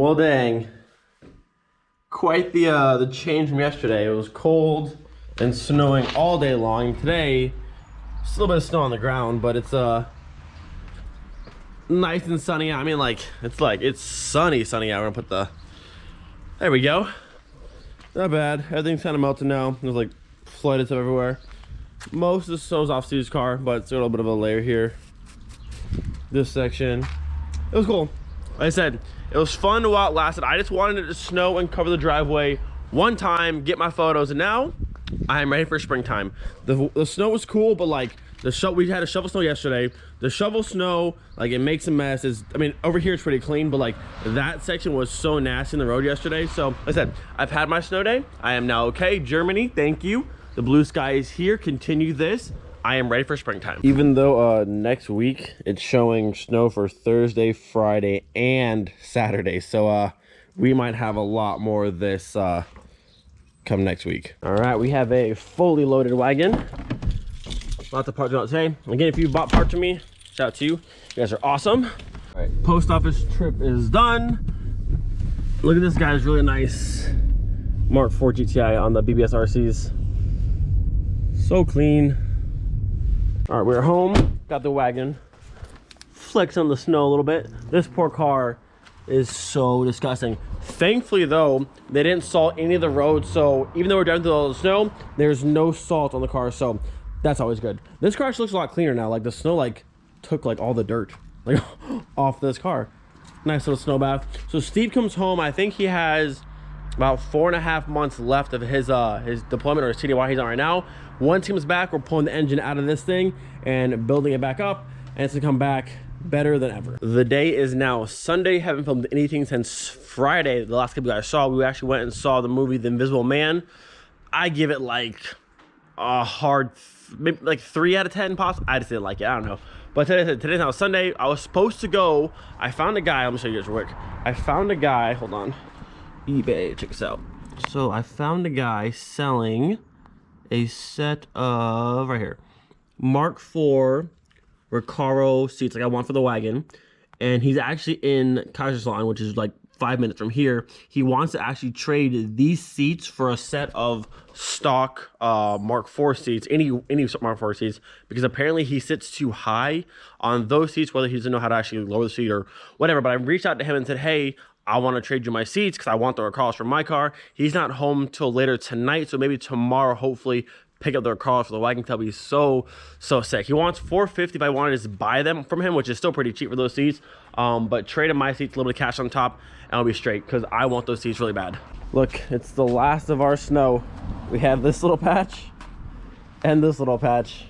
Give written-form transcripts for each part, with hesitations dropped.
Well, dang. Quite the change from yesterday. It was cold and snowing all day long. Today, just a little bit of snow on the ground, but it's nice and sunny. I mean, it's sunny out. We're gonna put the, there we go. Not bad. Everything's kind of melting now. There's like flooded stuff everywhere. Most of the snow's off Steve's car, but it's a little bit of a layer here. This section. It was cool. Like I said, it was fun while it lasted. I just wanted it to snow and cover the driveway one time, get my photos, and now I am ready for springtime. The snow was cool, but like we had a shovel snow yesterday. The shovel snow, like, it makes a mess. I mean, over here it's pretty clean, but like that section was so nasty in the road yesterday. So like I said, I've had my snow day. I am now okay. Germany, thank you. The blue sky is here. Continue this. I am ready for springtime. Even though next week it's showing snow for Thursday, Friday, and Saturday. So we might have a lot more of this come next week. All right, we have a fully loaded wagon. Lots of parts out today. Again, if you bought parts from me, shout out to you. You guys are awesome. All right, post office trip is done. Look at this guy's really nice Mark IV GTI on the BBS RCs. So clean. All right, we're home. Got the wagon. Flex on the snow a little bit. This poor car is so disgusting. Thankfully though, they didn't salt any of the roads, so even though we're driving through all the snow, there's no salt on the car, so that's always good. This car actually looks a lot cleaner now. Like the snow like took like all the dirt like off this car. Nice little snow bath. So Steve comes home. I think he has about 4.5 months left of his deployment, or his TDY he's on right now. Once he comes back, we're pulling the engine out of this thing and building it back up, and it's gonna come back better than ever. The day is now Sunday. Haven't filmed anything since Friday, the last clip you guys saw. We actually went and saw the movie The Invisible Man. I give it like a hard, maybe like 3 out of 10 possible. I just didn't like it, I don't know. But today's now Sunday. I was supposed to go. I found a guy, let me show you guys real quick. I found a guy, hold on, eBay, check this out. So I found a guy selling a set of, right here, Mark IV Recaro seats like I want for the wagon. And he's actually in Kaiserslautern, which is like 5 minutes from here. He wants to actually trade these seats for a set of stock Mark IV seats, any Mark IV seats, because apparently he sits too high on those seats, whether he doesn't know how to actually lower the seat or whatever. But I reached out to him and said, hey, I want to trade you my seats because I want the recalls from my car. He's not home till later tonight, so maybe tomorrow, hopefully, pick up the recalls for the wagon. He'll be so sick. He wants $450 if I wanted to just buy them from him, which is still pretty cheap for those seats. But trade him my seats, a little bit of cash on top, and I'll be straight because I want those seats really bad. Look, it's the last of our snow. We have this little patch and this little patch.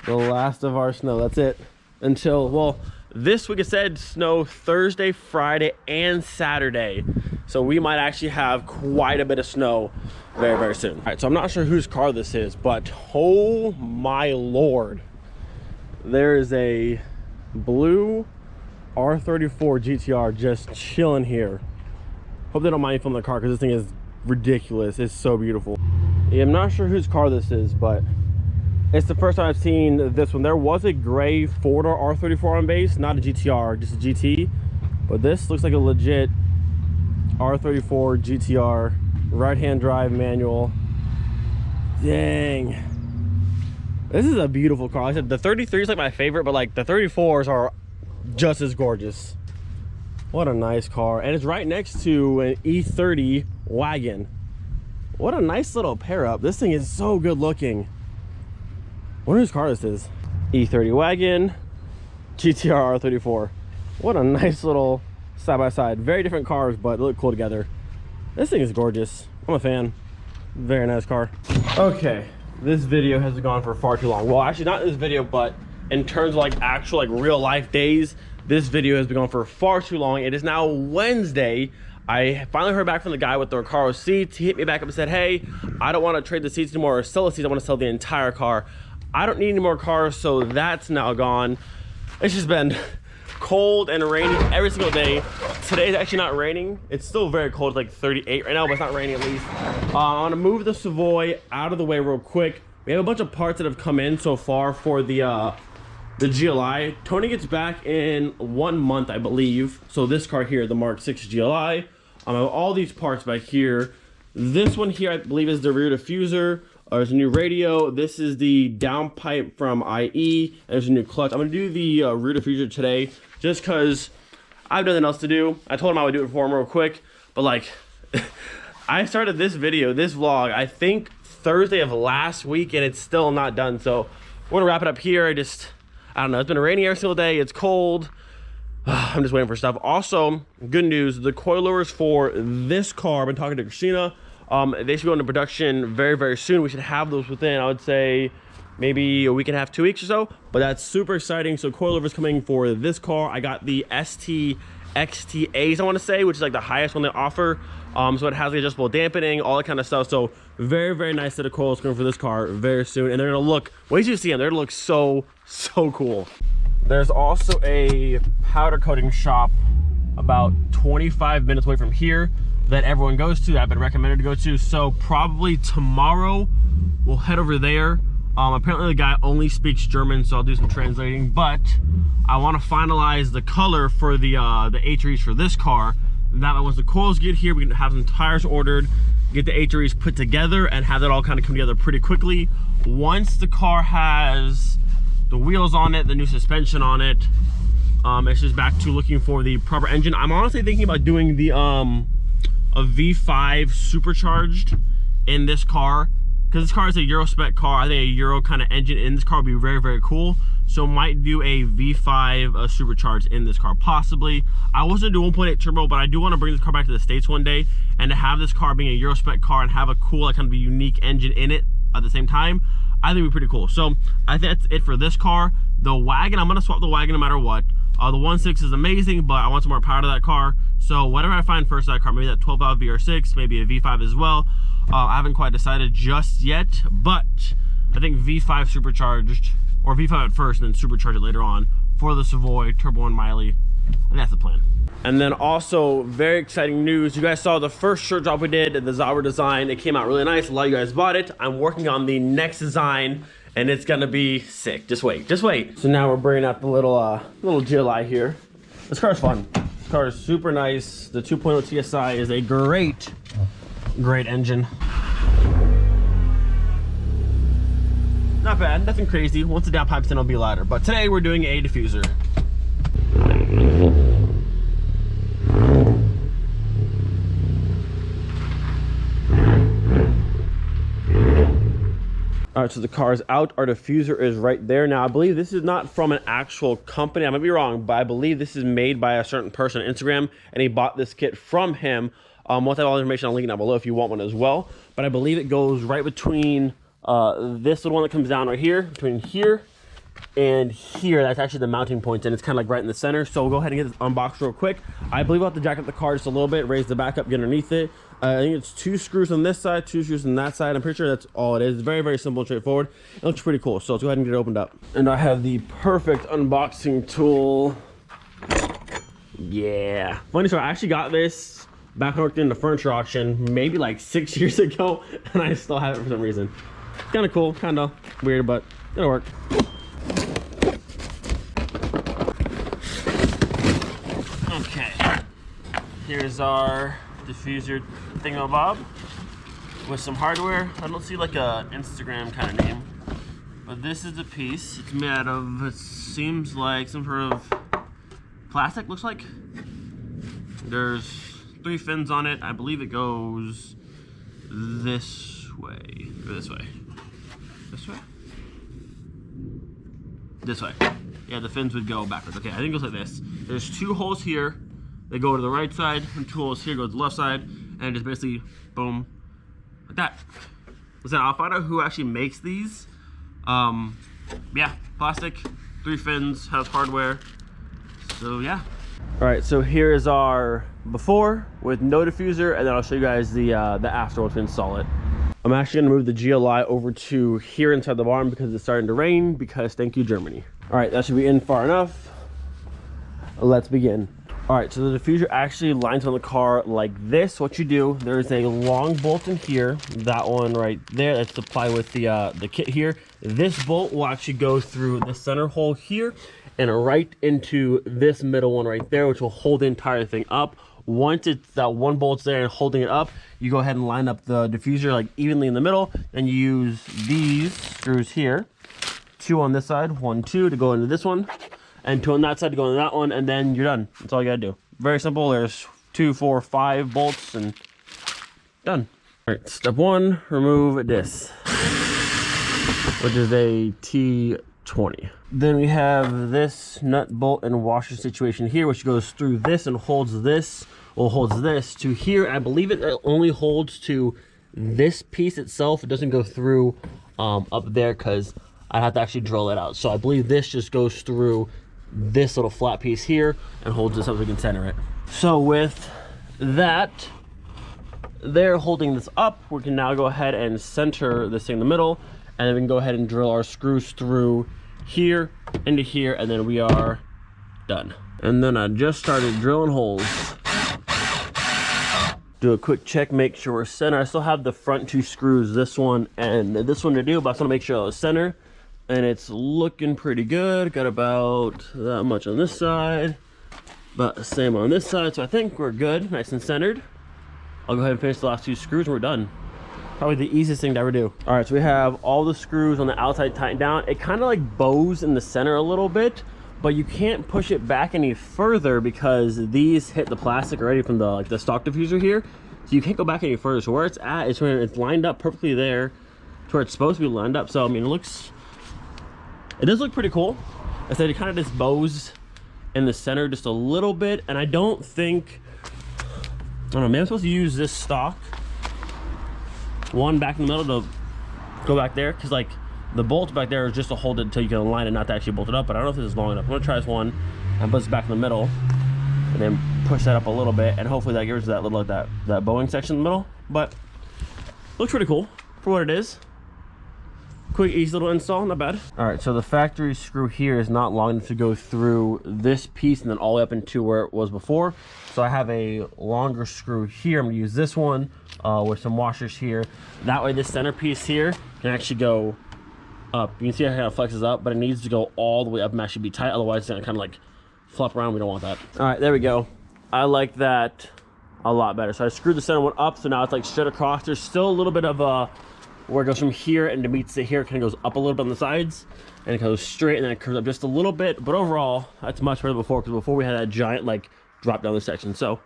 The last of our snow. That's it. Until, well, this week it said snow Thursday, Friday, and Saturday. So we might actually have quite a bit of snow very, very soon. All right, so I'm not sure whose car this is, but oh my Lord. There is a blue R34 GTR just chilling here. Hope they don't mind me filming the car because this thing is ridiculous. It's so beautiful. Yeah, I'm not sure whose car this is, but it's the first time I've seen this one. There was a gray 4-door R34 on base, not a GTR, just a GT. But this looks like a legit R34 GTR, right-hand drive manual. Dang. This is a beautiful car. Like I said, the 33 is like my favorite, but like the 34s are just as gorgeous. What a nice car. And it's right next to an E30 wagon. What a nice little pair up. This thing is so good looking. I wonder whose car this is. E30 wagon, GTR R34. What a nice little side-by-side. Very different cars, but they look cool together. This thing is gorgeous. I'm a fan. Very nice car. Okay, this video has gone for far too long. Well, actually not this video, but in terms of like actual like real life days, this video has been going for far too long. It is now Wednesday. I finally heard back from the guy with the Recaro seats. He hit me back up and said, hey, I don't want to trade the seats anymore or sell the seats. I want to sell the entire car. I don't need any more cars, so that's now gone. It's just been cold and rainy every single day. Today's actually not raining. It's still very cold, it's like 38 right now, but it's not raining at least. I want to move the Savoy out of the way real quick. We have a bunch of parts that have come in so far for the the GLI. Tony gets back in 1 month, I believe. So this car here, the Mark 6 GLI. I have all these parts back here. This one here, I believe, is the rear diffuser. There's a new radio. This is the downpipe from IE. And there's a new clutch. I'm gonna do the rear diffuser today, just cause I have nothing else to do. I told him I would do it for him real quick, but like, I started this video, this vlog, I think Thursday of last week, and it's still not done. So we're gonna wrap it up here. I don't know, it's been a rainy every single day, it's cold. I'm just waiting for stuff. Also, good news, the coilovers for this car, I've been talking to Christina, they should go into production very, very soon. We should have those within, I would say, maybe a week and a half, 2 weeks or so, but that's super exciting. So coilovers coming for this car. I got the ST XTAs, I want to say, which is like the highest one they offer. So it has the adjustable dampening, all that kind of stuff. So very, very nice set of coils coming for this car very soon, and they're gonna look, wait till you see them, they're gonna look so cool. There's also a powder coating shop about 25 minutes away from here that everyone goes to, that I've been recommended to go to. So probably tomorrow we'll head over there. Apparently the guy only speaks German, so I'll do some translating, but I want to finalize the color for the HREs for this car. That way, once the coils get here, we can have some tires ordered, get the HREs put together, and have that all kind of come together pretty quickly. Once the car has the wheels on it, the new suspension on it, it's just back to looking for the proper engine. I'm honestly thinking about doing the a V5 supercharged in this car, because this car is a Euro spec car. I think a Euro kind of engine in this car would be very, very cool. So might do a V5 supercharged in this car, possibly. I was gonna do 1.8 turbo, but I do want to bring this car back to the States one day, and to have this car being a Euro spec car and have a cool, like, kind of a unique engine in it at the same time, I think it'd be pretty cool. So I think that's it for this car. The wagon, I'm gonna swap the wagon no matter what. The 1.6 is amazing, but I want some more power to that car. So whatever I find first that car, maybe that 12 valve VR6, maybe a V5 as well. I haven't quite decided just yet, but I think V5 supercharged, or V5 at first and then supercharge it later on for the Savoy Turbo 1 Miley, and that's the plan. And then also, very exciting news. You guys saw the first shirt drop we did, the Zauber design. It came out really nice. A lot of you guys bought it. I'm working on the next design, and it's gonna be sick. Just wait, just wait. So now we're bringing out the little GLI here. This car's fun. This car is super nice. The 2.0 TSI is a great engine. Not bad, nothing crazy. Once the downpipe's in, it'll be louder. But today we're doing a diffuser. All right, so the car is out. Our diffuser is right there. Now, I believe this is not from an actual company. I might be wrong, but I believe this is made by a certain person on Instagram, and he bought this kit from him. Once I have all the information, I'll link it down below if you want one as well. But I believe it goes right between this little one that comes down right here, between here and here. That's actually the mounting point, and it's kind of like right in the center. So we'll go ahead and get this unboxed real quick. I believe I'll have to jack up the car just a little bit, raise the back up, get underneath it. I think it's 2 screws on this side, 2 screws on that side. I'm pretty sure that's all it is. It's very, very simple and straightforward. It looks pretty cool. So let's go ahead and get it opened up. And I have the perfect unboxing tool. Yeah. Funny story, I actually got this back when I worked in the furniture auction maybe like 6 years ago, and I still have it for some reason. Kind of cool, kind of weird, but it'll work. Okay, here's our diffuser thingamabob with some hardware. I don't see like a Instagram kind of name, but this is a piece. It's made out of, it seems like some sort of plastic, looks like. There's 3 fins on it. I believe it goes this way, or this way. This way? This way. Yeah, the fins would go backwards. Okay, I think it goes like this. There's 2 holes here. They go to the right side, and 2 holes here go to the left side, and just basically, boom, like that. Listen, I'll find out who actually makes these. Yeah, plastic, 3 fins, has hardware. So yeah. All right, so here is our before with no diffuser, and then I'll show you guys the after once we install it. I'm actually gonna move the GLI over to here inside the barn because it's starting to rain, because thank you, Germany. All right, that should be in far enough. Let's begin. All right, so the diffuser actually lines on the car like this. What you do, there's a long bolt in here, that one right there, that's supplied with the kit here. This bolt will actually go through the center hole here and right into this middle one right there, which will hold the entire thing up. Once it's that one bolt's there and holding it up, you go ahead and line up the diffuser like evenly in the middle. Then you use these screws here, 2 on this side, 1, 2 to go into this one, and 2 on that side to go into that one, and then you're done. That's all you gotta do. Very simple. There's 2, 4, 5 bolts and done. All right, step 1, remove this, which is a T20. Then we have this nut, bolt, and washer situation here, which goes through this and holds this, or holds this to here. I believe it only holds to this piece itself. It doesn't go through up there because I'd have to actually drill it out. So I believe this just goes through this little flat piece here and holds this up so we can center it. So with that, they're holding this up. We can now go ahead and center this thing in the middle, and then we can go ahead and drill our screws through here into here, and then we are done. And then I just started drilling holes. Do a quick check, make sure we're center. I still have the front 2 screws, this one and this one to do, but I just want to make sure I was center. And it's looking pretty good. Got about that much on this side, about the same on this side. So I think we're good, nice and centered. I'll go ahead and finish the last 2 screws and we're done. Probably the easiest thing to ever do. All right, so we have all the screws on the outside tightened down. It kind of like bows in the center a little bit, but you can't push it back any further because these hit the plastic already from the stock diffuser here. So you can't go back any further. So where it's at is when it's lined up perfectly there to where it's supposed to be lined up. So I mean, it does look pretty cool. I said it kind of just bows in the center just a little bit, and I don't know, maybe I'm supposed to use this stock one back in the middle to go back there, because like the bolt back there is just to hold it until you can align it, not to actually bolt it up. But I don't know if this is long enough. I'm gonna try this one and put this back in the middle and then push that up a little bit, and hopefully that gives that little that bowing section in the middle. But looks pretty cool for what it is. Quick, easy little install, not bad. All right, so the factory screw here is not long enough to go through this piece and then all the way up into where it was before. So I have a longer screw here. I'm gonna use this one with some washers here. That way this center piece here can actually go up. You can see how it kind of flexes up, but it needs to go all the way up and actually be tight. Otherwise it's gonna kind of like flop around. We don't want that. All right, there we go. I like that a lot better. So I screwed the center one up, so now it's like straight across. There's still a little bit of where it goes from here and it meets it here, it kind of goes up a little bit on the sides and it goes straight and then it curves up just a little bit. But overall, that's much better than before, because before we had that giant like drop down this section. So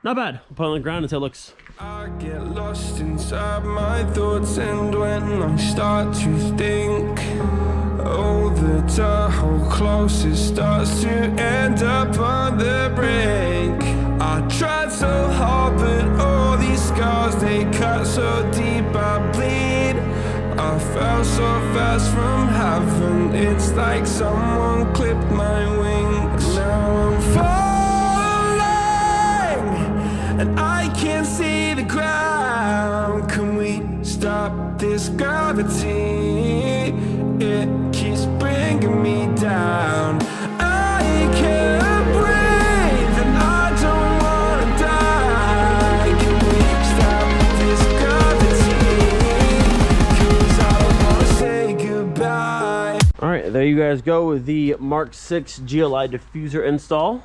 not bad. We'll put it on the ground and see how it looks. I get lost inside my thoughts, and when I start to think, oh, the Tahoe closest starts to end up on the brink. I tried so hard, but all these scars, they cut so deep I bleed. I fell so fast from heaven, it's like someone clipped my wings. Now I'm falling and I can't see the ground. Can we stop this gravity? It keeps bringing me down. I can't breathe and I don't wanna die. Can we stop this gravity? 'Cause I don't wanna say goodbye. All right, there you guys go with the MK6 GLI Diffuser install.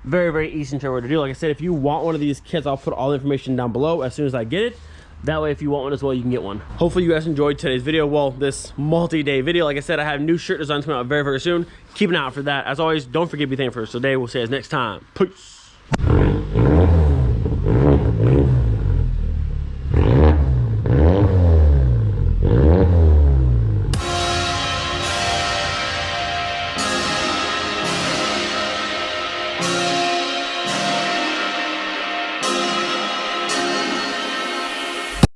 Very, very easy and straightforward to do. Like I said, if you want one of these kits, I'll put all the information down below as soon as I get it. That way, if you want one as well, you can get one. Hopefully you guys enjoyed today's video. Well, this multi-day video. Like I said, I have new shirt designs coming out very, very soon. Keep an eye out for that. As always, don't forget to be thankful for today. We'll see you guys next time. Peace.